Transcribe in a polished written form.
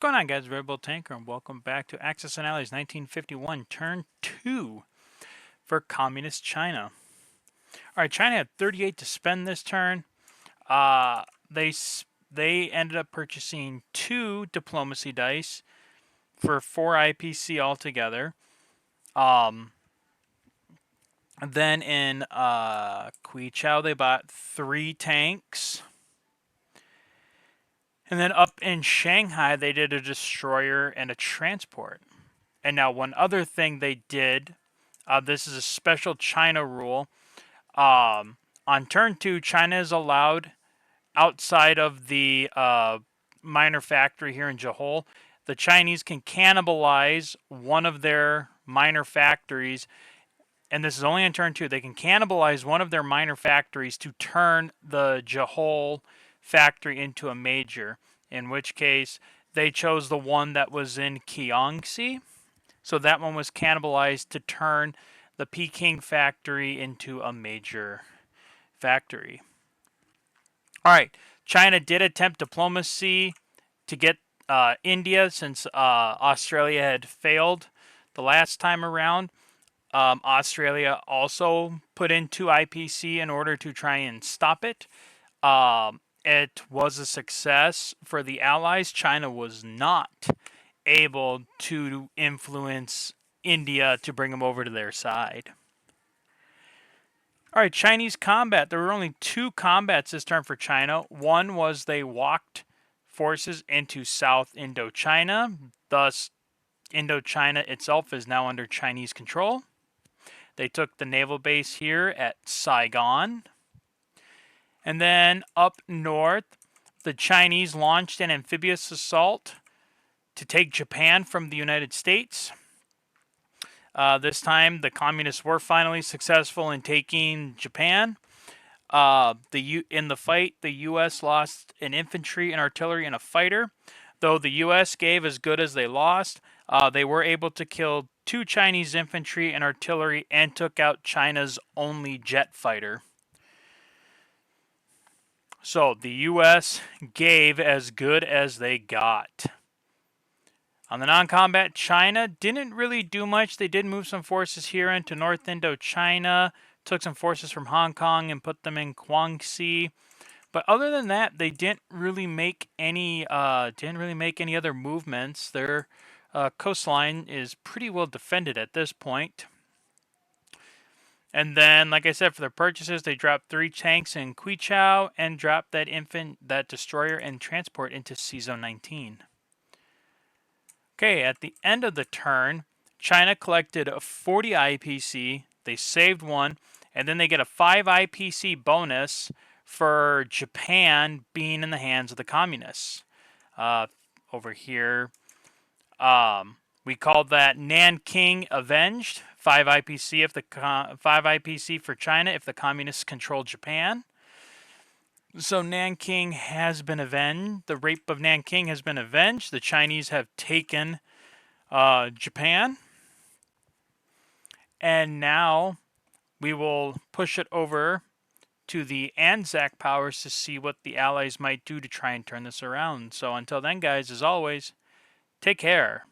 Going on, guys? Red Bull Tanker, and welcome back to Axis and Allies 1951, Turn 2 for Communist China. All right, China had 38 to spend this turn. Uh, they they ended up purchasing 2 diplomacy dice for 4 IPC altogether. Um, then in Qichao, they bought 3 tanks. And then up in Shanghai, they did a destroyer and a transport. And now one other thing they did, this is a special China rule. On turn 2, China is allowed outside of the minor factory here in Johor. The Chinese can cannibalize one of their minor factories, and this is only on turn 2. They can cannibalize one of their minor factories to turn the Johor factory into a major, in which case they chose the one that was in Kiangsi. So that one was cannibalized to turn the Peking factory into a major factory. All right, China did attempt diplomacy to get India since Australia had failed the last time around. Australia also put in 2 IPC in order to try and stop it. It was a success for the Allies. China was not able to influence India to bring them over to their side. All right, Chinese combat. There were only 2 combats this turn for China. One was they walked forces into South Indochina. Thus, Indochina itself is now under Chinese control. They took the naval base here at Saigon. And then up north, the Chinese launched an amphibious assault to take Japan from the United States. This time, the communists were finally successful in taking Japan. In the fight, the U.S. lost an infantry, an artillery, and a fighter. Though the U.S. gave as good as they lost, they were able to kill 2 Chinese infantry and artillery and took out China's only jet fighter. So the U.S. gave as good as they got. On the non-combat, China didn't really do much. They did move some forces here into North Indochina, took some forces from Hong Kong and put them in Guangxi. But other than that, they didn't really make any other movements. Their coastline is pretty well defended at this point. And then, like I said, for their purchases, they dropped 3 tanks in Qichao and dropped that destroyer and transport into C-Zone 19. Okay, at the end of the turn, China collected 40 IPC. They saved 1, and then they get a 5 IPC bonus for Japan being in the hands of the communists. Over here, we called that Nanking Avenged. 5 IPC for China if the communists control Japan. So Nanking has been avenged. The rape of Nanking has been avenged. The Chinese have taken Japan. And now we will push it over to the Anzac powers to see what the Allies might do to try and turn this around. So until then, guys, as always, take care.